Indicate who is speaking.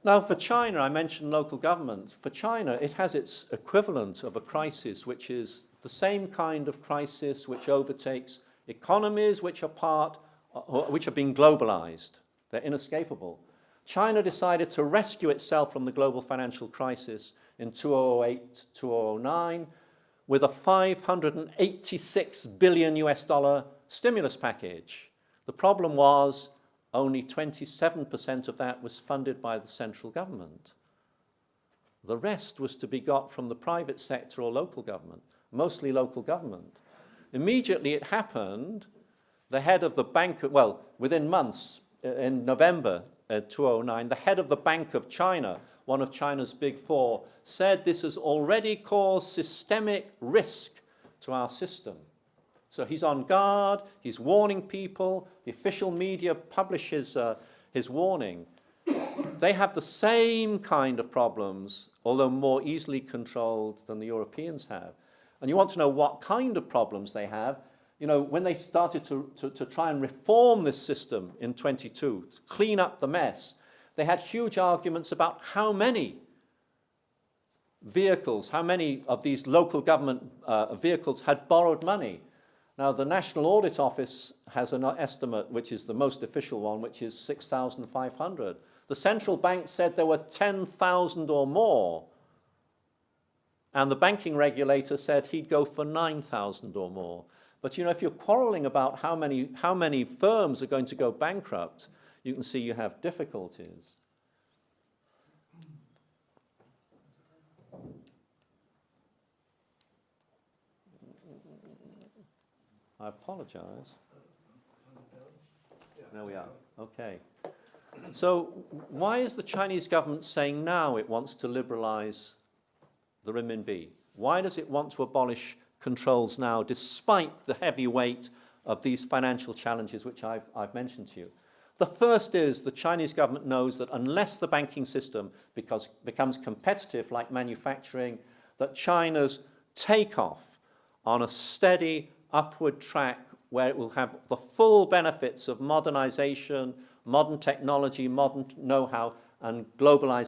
Speaker 1: Now, for China, I mentioned local government. For China, it has its equivalent of a crisis, which is the same kind of crisis which overtakes economies which are being globalized. They're inescapable. China decided to rescue itself from the global financial crisis in 2008, 2009 with a $586 billion US stimulus package. The problem was only 27% of that was funded by the central government. The rest was to be got from the private sector or local government, mostly local government. Immediately it happened, the head of the bank, well, within months, in November 2009, the head of the Bank of China, one of China's big four, said this has already caused systemic risk to our system. So he's on guard, he's warning people, the official media publishes his warning. They have the same kind of problems, although more easily controlled than the Europeans have. And you want to know what kind of problems they have. You know, when they started to try and reform this system in 22, clean up the mess, they had huge arguments about how many vehicles, how many of these local government vehicles had borrowed money. Now, the National Audit Office has an estimate, which is the most official one, which is 6,500. The central bank said there were 10,000 or more. And the banking regulator said he'd go for 9,000 or more. But you know, if you're quarreling about how many firms are going to go bankrupt, you can see you have difficulties. I apologize. There we are. Okay. So why is the Chinese government saying now it wants to liberalize the renminbi? Why does it want to abolish controls now, despite the heavy weight of these financial challenges which I've mentioned to you? The first is the Chinese government knows that unless the banking system becomes competitive like manufacturing, that China's takeoff on a steady upward track where it will have the full benefits of modernization, modern technology, modern know-how, and globalization